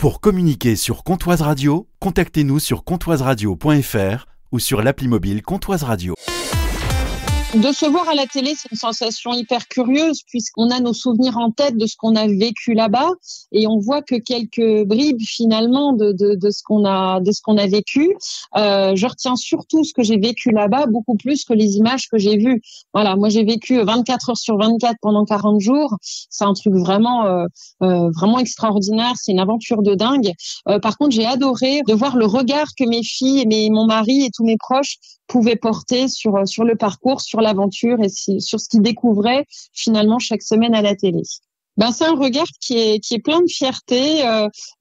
Pour communiquer sur Comptoise Radio, contactez-nous sur comptoiseradio.fr ou sur l'appli mobile Comptoise Radio. De se voir à la télé, c'est une sensation hyper curieuse puisqu'on a nos souvenirs en tête de ce qu'on a vécu là-bas et on voit que quelques bribes finalement de ce qu'on a vécu. Je retiens surtout ce que j'ai vécu là-bas beaucoup plus que les images que j'ai vues. Voilà, moi j'ai vécu 24 heures sur 24 pendant 40 jours. C'est un truc vraiment extraordinaire. C'est une aventure de dingue. Par contre, j'ai adoré de voir le regard que mes filles et mon mari et tous mes proches pouvaient porter sur le parcours, sur l'aventure et sur ce qu'ils découvraient finalement chaque semaine à la télé. C'est un regard qui est plein de fierté.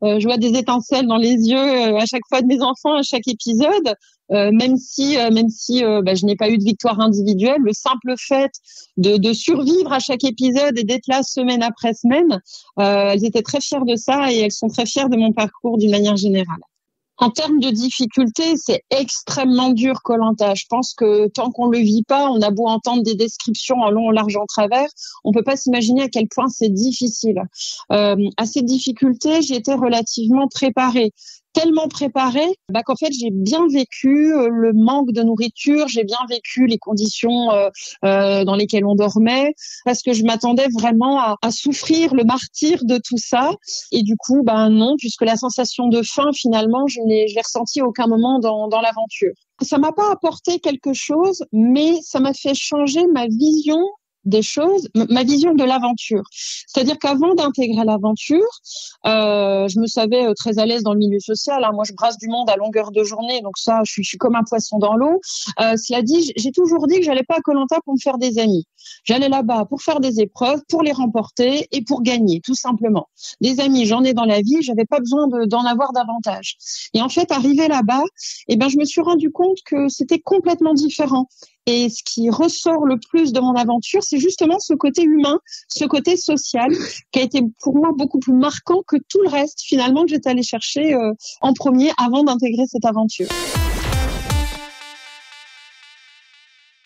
Je vois des étincelles dans les yeux à chaque fois de mes enfants, à chaque épisode. Même si je n'ai pas eu de victoire individuelle, le simple fait de survivre à chaque épisode et d'être là semaine après semaine, elles étaient très fières de ça et elles sont très fières de mon parcours d'une manière générale. En termes de difficultés, c'est extrêmement dur Koh-Lanta. Je pense que tant qu'on le vit pas, on a beau entendre des descriptions en long, en large, en travers, on peut pas s'imaginer à quel point c'est difficile. À ces difficultés, j'ai été relativement préparée. Tellement préparée qu'en fait j'ai bien vécu le manque de nourriture, j'ai bien vécu les conditions dans lesquelles on dormait, parce que je m'attendais vraiment à souffrir le martyre de tout ça. Et du coup, non, puisque la sensation de faim, finalement, je l'ai ressentie à aucun moment dans l'aventure. Ça m'a pas apporté quelque chose, mais ça m'a fait changer ma vision des choses, ma vision de l'aventure. C'est-à-dire qu'avant d'intégrer l'aventure, je me savais très à l'aise dans le milieu social. Moi, je brasse du monde à longueur de journée, donc ça, je suis comme un poisson dans l'eau. Cela dit, j'ai toujours dit que j'allais pas à Koh-Lanta pour me faire des amis. J'allais là-bas pour faire des épreuves, pour les remporter et pour gagner, tout simplement. Des amis, j'en ai dans la vie, j'avais pas besoin d'en avoir davantage. Et en fait, arrivé là-bas, je me suis rendu compte que c'était complètement différent. Et ce qui ressort le plus de mon aventure, c'est justement ce côté humain, ce côté social, qui a été pour moi beaucoup plus marquant que tout le reste, finalement, que j'étais allée chercher en premier avant d'intégrer cette aventure.